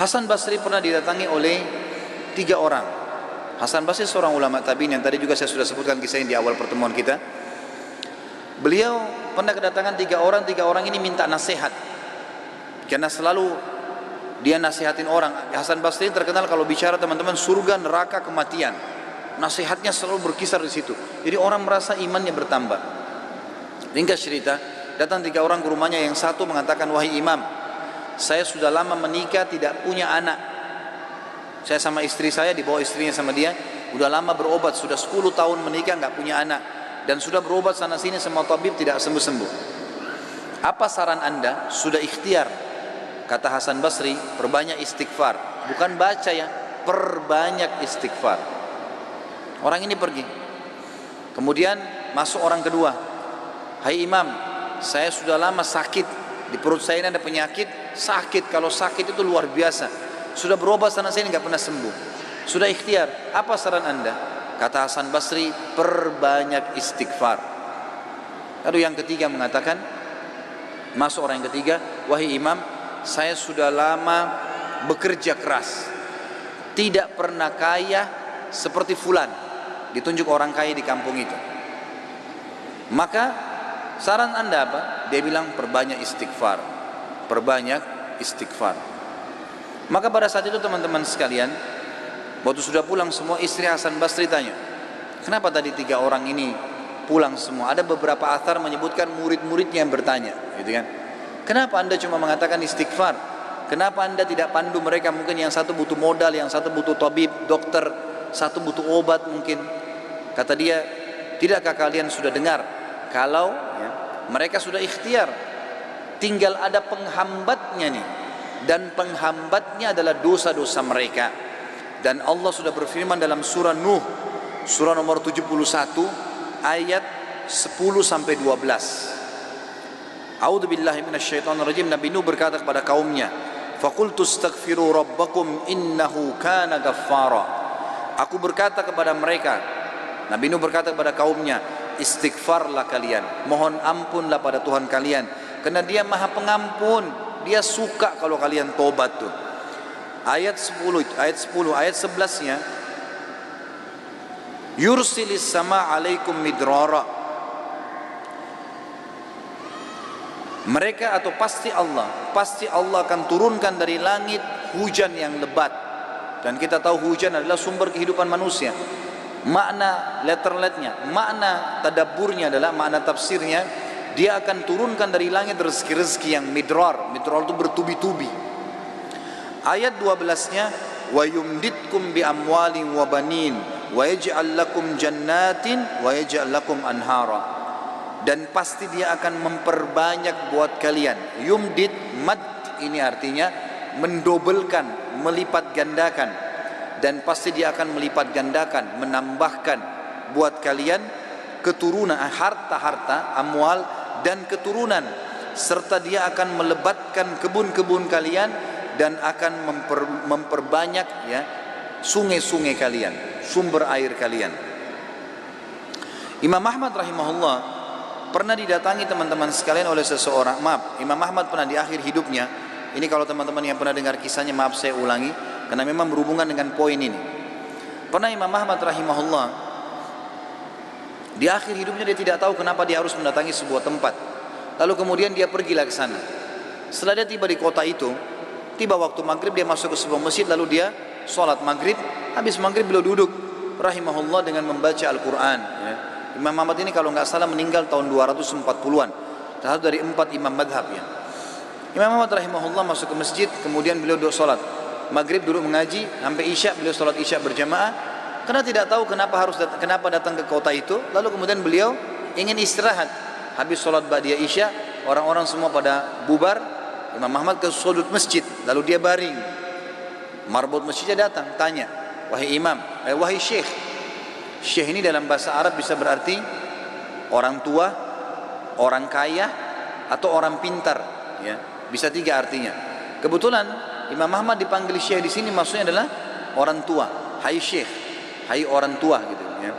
Hasan Basri pernah didatangi oleh 3 orang. Hasan Basri seorang ulama tabi'in yang tadi juga saya sudah sebutkan kisahnya di awal pertemuan kita. Beliau pernah kedatangan 3 orang. 3 orang ini minta nasihat, karena selalu dia nasihatin orang. Hasan Basri terkenal kalau bicara teman-teman surga, neraka, kematian. Nasihatnya selalu berkisar di situ. Jadi orang merasa imannya bertambah. Ringkas cerita, datang 3 orang ke rumahnya. Yang satu mengatakan, wahai imam, saya sudah lama menikah tidak punya anak. Saya sama istri saya, dibawa istrinya sama dia, udah lama berobat, sudah 10 tahun menikah nggak punya anak, dan sudah berobat sana sini sama tabib tidak sembuh-sembuh. Apa saran anda? Sudah ikhtiar, kata Hasan Basri, perbanyak istighfar. Bukan baca ya, perbanyak istighfar. Orang ini pergi. Kemudian masuk orang kedua. Hai imam, saya sudah lama sakit, di perut saya ini ada penyakit, sakit. Kalau sakit itu luar biasa. Sudah berobat sana sini nggak pernah sembuh. Sudah ikhtiar. Apa saran anda? Kata Hasan Basri, perbanyak istighfar. Lalu yang ketiga mengatakan, masuk orang yang ketiga, wahai imam, saya sudah lama bekerja keras, tidak pernah kaya seperti fulan. Ditunjuk orang kaya di kampung itu. Maka saran anda apa? Dia bilang perbanyak istighfar. Perbanyak istighfar. Maka pada saat itu teman-teman sekalian, waktu sudah pulang semua, istri Hasan Basri tanya, kenapa tadi 3 orang ini pulang semua? Ada beberapa athar menyebutkan murid-muridnya yang bertanya, gitu kan? Kenapa anda cuma mengatakan istighfar? Kenapa anda tidak pandu mereka? Mungkin yang satu butuh modal, yang satu butuh tabib, dokter, satu butuh obat mungkin. Kata dia, tidakkah kalian sudah dengar kalau mereka sudah ikhtiar, tinggal ada penghambatnya nih, dan penghambatnya adalah dosa-dosa mereka. Dan Allah sudah berfirman dalam surah Nuh, surah nomor 71 ayat 10 sampai 12. A'udzubillahi minasyaitonirrajim. Nabi Nuh berkata kepada kaumnya, faqultu astaghfiru rabbakum innahu kana ghaffara. Aku berkata kepada mereka, Nabi Nuh berkata kepada kaumnya, istighfarlah kalian, mohon ampunlah pada Tuhan kalian, karena dia maha pengampun. Dia suka kalau kalian tobat tuh. Ayat 10, ayat 11-nya, yursilis sama alaikum midrara. Mereka atau pasti Allah akan turunkan dari langit hujan yang lebat. Dan kita tahu hujan adalah sumber kehidupan manusia. Makna letterletnya, makna tadabburnya adalah, makna tafsirnya, dia akan turunkan dari langit rezeki-rezeki yang midrar. Midrar itu bertubi-tubi. Ayat 12-nya, wa yumditkum bi amwalin wa banin wa yaj'al lakum jannatin wa yaj'al lakum anhara. Dan pasti dia akan memperbanyak buat kalian. Yumdit, mad ini artinya mendobelkan, melipat gandakan. Dan pasti dia akan melipat gandakan, menambahkan buat kalian keturunan, harta-harta, amwal dan keturunan, serta dia akan melebatkan kebun-kebun kalian dan akan memperbanyak sungai-sungai kalian, sumber air kalian. Imam Ahmad rahimahullah pernah didatangi teman-teman sekalian oleh seseorang. Maaf, Imam Ahmad pernah di akhir hidupnya, ini kalau teman-teman yang pernah dengar kisahnya, maaf saya ulangi karena memang berhubungan dengan poin ini. Pernah Imam Ahmad rahimahullah di akhir hidupnya dia tidak tahu kenapa dia harus mendatangi sebuah tempat. Lalu kemudian dia pergilah ke sana. Setelah dia tiba di kota itu, tiba waktu maghrib, dia masuk ke sebuah masjid, lalu dia sholat maghrib. Habis maghrib beliau duduk rahimahullah dengan membaca Al-Quran. Imam Ahmad ini kalau nggak salah meninggal tahun 240-an, salah satu dari 4 imam madhab ya. Imam Ahmad rahimahullah masuk ke masjid, kemudian beliau duduk sholat maghrib, duduk mengaji sampai isya. Beliau sholat isya berjamaah karena tidak tahu kenapa datang ke kota itu. Lalu kemudian beliau ingin istirahat. Habis sholat ba'diyah isya, orang-orang semua pada bubar. Imam Ahmad ke sudut masjid, lalu dia baring. Marbot masjidnya datang, tanya, wahai imam, wahai syekh. Syekh ini dalam bahasa Arab bisa berarti orang tua, orang kaya, atau orang pintar, ya. Bisa 3 artinya. Kebetulan Imam Ahmad dipanggil syekh di sini maksudnya adalah orang tua. Hai syekh, hai orang tua gitu ya.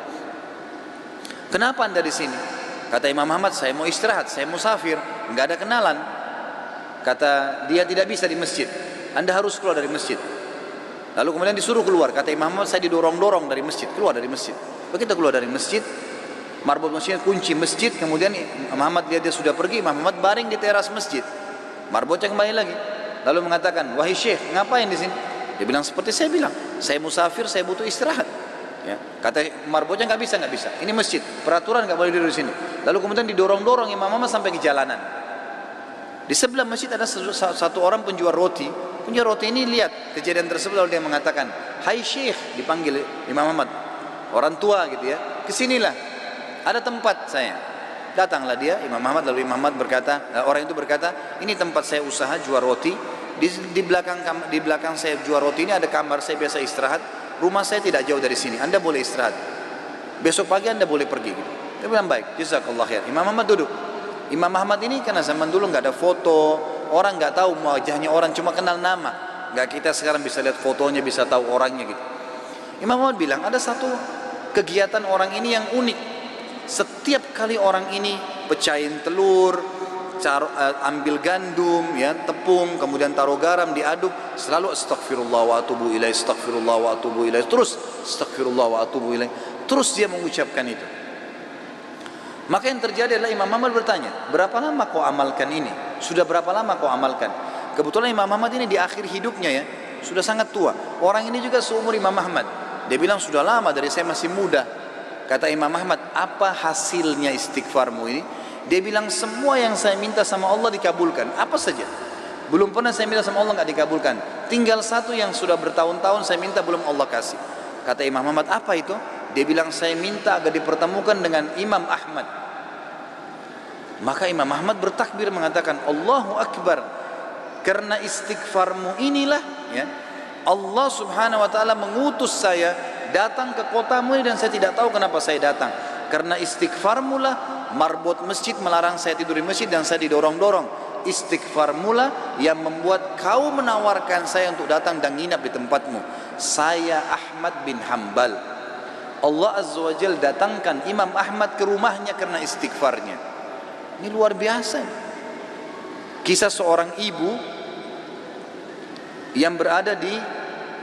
Kenapa anda di sini? Kata Imam Ahmad, saya mau istirahat, saya musafir, nggak ada kenalan. Kata dia, tidak bisa di masjid. Anda harus keluar dari masjid. Lalu kemudian disuruh keluar. Kata Imam Ahmad, saya didorong-dorong dari masjid, keluar dari masjid. Begitu keluar dari masjid, marbot masjidnya kunci masjid. Kemudian Imam Ahmad lihat dia sudah pergi. Imam Ahmad baring di teras masjid. Marbotnya kembali lagi. Lalu mengatakan, wahai syekh, ngapain di sini? Dia bilang seperti saya bilang, saya musafir, saya butuh istirahat. Ya. Kata marbotnya, nggak bisa. Ini masjid, peraturan nggak boleh duduk di sini. Lalu kemudian didorong-dorong Imam Ahmad sampai ke jalanan. Di sebelah masjid ada satu orang penjual roti. Penjual roti ini lihat kejadian tersebut, lalu dia mengatakan, hai syekh, dipanggil Imam Ahmad, orang tua gitu ya, kesinilah, ada tempat saya. Datanglah dia, Imam Ahmad. Lalu Imam Ahmad berkata, orang itu berkata, ini tempat saya usaha jual roti. Di belakang saya jual roti ini ada kamar saya biasa istirahat. Rumah saya tidak jauh dari sini. Anda boleh istirahat. Besok pagi Anda boleh pergi. Dia bilang baik. Jazakallah khair. Imam Ahmad duduk. Imam Ahmad ini karena zaman dulu nggak ada foto, orang nggak tahu wajahnya, orang cuma kenal nama. Nggak kita sekarang bisa lihat fotonya, bisa tahu orangnya gitu. Imam Ahmad bilang ada satu kegiatan orang ini yang unik. Setiap kali orang ini pecahin telur, ambil gandum, ya, tepung, kemudian taruh garam, diaduk, selalu astaghfirullah wa atubu ilaih, astaghfirullah wa atubu ilaih, terus astaghfirullah wa atubu ilaih, terus dia mengucapkan itu. Maka yang terjadi adalah Imam Ahmad bertanya, berapa lama kau amalkan ini? Sudah berapa lama kau amalkan? Kebetulan Imam Ahmad ini di akhir hidupnya ya, sudah sangat tua. Orang ini juga seumur Imam Ahmad. Dia bilang sudah lama, dari saya masih muda. Kata Imam Ahmad, apa hasilnya istighfarmu ini? Dia bilang semua yang saya minta sama Allah dikabulkan. Apa saja? Belum pernah saya minta sama Allah nggak dikabulkan. Tinggal satu yang sudah bertahun-tahun saya minta belum Allah kasih. Kata Imam Ahmad, apa itu? Dia bilang saya minta agar dipertemukan dengan Imam Ahmad. Maka Imam Ahmad bertakbir mengatakan Allahu Akbar. Karena istighfarmu inilah ya, Allah subhanahu wa ta'ala mengutus saya datang ke kotamu ini, dan saya tidak tahu kenapa saya datang. Karena istighfarmu lah marbot masjid melarang saya tidur di masjid dan saya didorong-dorong. Istighfarmu lah yang membuat kau menawarkan saya untuk datang dan nginap di tempatmu. Saya Ahmad bin Hanbal. Allah Azza wa Jal datangkan Imam Ahmad ke rumahnya karena istighfarnya. Ini luar biasa. Kisah seorang ibu yang berada di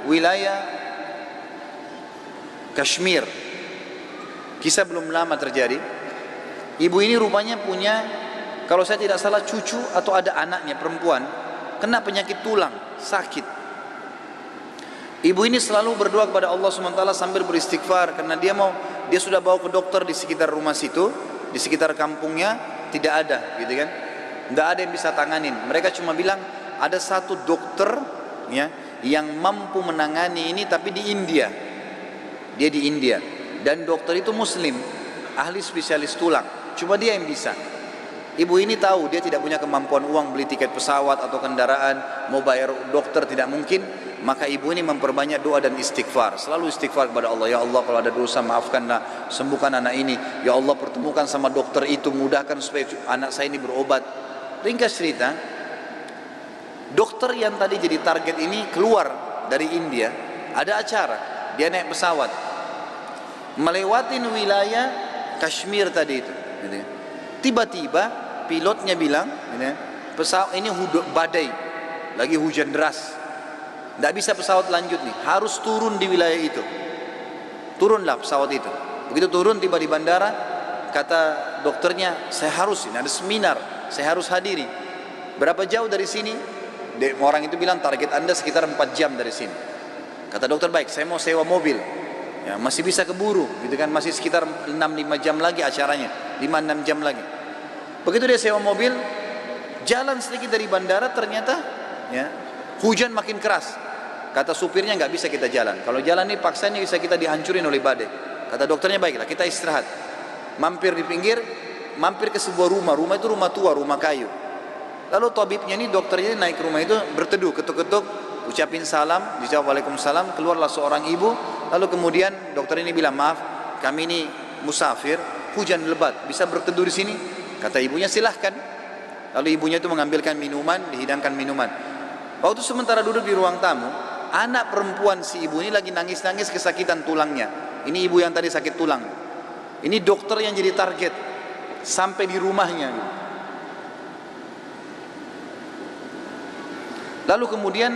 wilayah Kashmir. Kisah belum lama terjadi. Ibu ini rupanya punya, kalau saya tidak salah, cucu atau ada anaknya perempuan kena penyakit tulang, sakit. Ibu ini selalu berdoa kepada Allah SWT sambil beristighfar, karena dia sudah bawa ke dokter di sekitar rumah situ, di sekitar kampungnya tidak ada, gitu kan? Tidak ada yang bisa tanganin. Mereka cuma bilang ada satu dokter ya yang mampu menangani ini, tapi di India. Dia di India dan dokter itu Muslim, ahli spesialis tulang. Cuma dia yang bisa. Ibu ini tahu dia tidak punya kemampuan uang beli tiket pesawat atau kendaraan, mau bayar dokter tidak mungkin. Maka ibu ini memperbanyak doa dan istighfar. Selalu istighfar kepada Allah. Ya Allah, kalau ada dosa maafkanlah, sembuhkan anak ini. Ya Allah, pertemukan sama dokter itu, mudahkan supaya anak saya ini berobat. Ringkas cerita, dokter yang tadi jadi target ini keluar dari India. Ada acara, dia naik pesawat melewatin wilayah Kashmir tadi itu. Tiba-tiba pilotnya bilang, pesawat ini badai, lagi hujan deras, tidak bisa pesawat lanjut nih, harus turun di wilayah itu. Turunlah pesawat itu. Begitu turun, tiba di bandara, kata dokternya, saya harus, ini ada seminar, saya harus hadiri. Berapa jauh dari sini? Orang itu bilang target Anda sekitar 4 jam dari sini. Kata dokter, baik, saya mau sewa mobil. Ya, masih bisa keburu, gitu kan? Masih sekitar 6-5 jam lagi acaranya, 5-6 jam lagi. Begitu dia sewa mobil, jalan sedikit dari bandara, ternyata ya, hujan makin keras. Kata supirnya, nggak bisa kita jalan. Kalau jalan ini paksa ini bisa kita dihancurin oleh badai. Kata dokternya, baiklah kita istirahat. Mampir di pinggir, mampir ke sebuah rumah. Rumah itu rumah tua, rumah kayu. Lalu tabibnya ini, dokternya ini naik ke rumah itu, berteduh, ketuk-ketuk, ucapin salam, dijawab waalaikumsalam. Keluarlah seorang ibu. Lalu kemudian dokter ini bilang, maaf, kami ini musafir, hujan lebat, bisa berteduh di sini? Kata ibunya, silahkan. Lalu ibunya itu mengambilkan minuman, dihidangkan minuman. Waktu sementara duduk di ruang tamu, anak perempuan si ibu ini lagi nangis-nangis kesakitan tulangnya. Ini ibu yang tadi sakit tulang. Ini dokter yang jadi target sampai di rumahnya. Lalu kemudian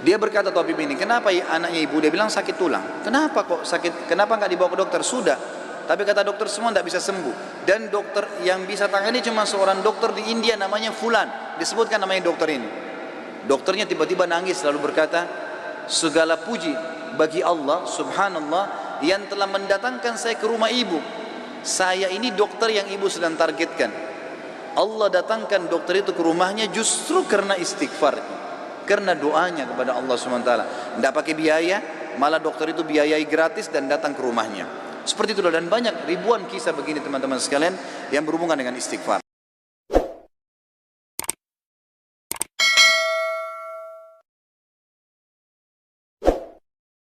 dia berkata tabib ini, kenapa anaknya ibu? Dia bilang sakit tulang. Kenapa kok sakit? Kenapa nggak dibawa ke dokter? Sudah, tapi kata dokter semua tidak bisa sembuh. Dan dokter yang bisa tangani cuma seorang dokter di India namanya Fulan. Disebutkan namanya dokter ini. Dokternya tiba-tiba nangis lalu berkata, segala puji bagi Allah subhanallah yang telah mendatangkan saya ke rumah ibu. Saya ini dokter yang ibu sedang targetkan. Allah datangkan dokter itu ke rumahnya justru karena istighfarnya, karena doanya kepada Allah SWT. Tidak pakai biaya, malah dokter itu biayai gratis dan datang ke rumahnya. Seperti itulah, dan banyak ribuan kisah begini teman-teman sekalian yang berhubungan dengan istighfar.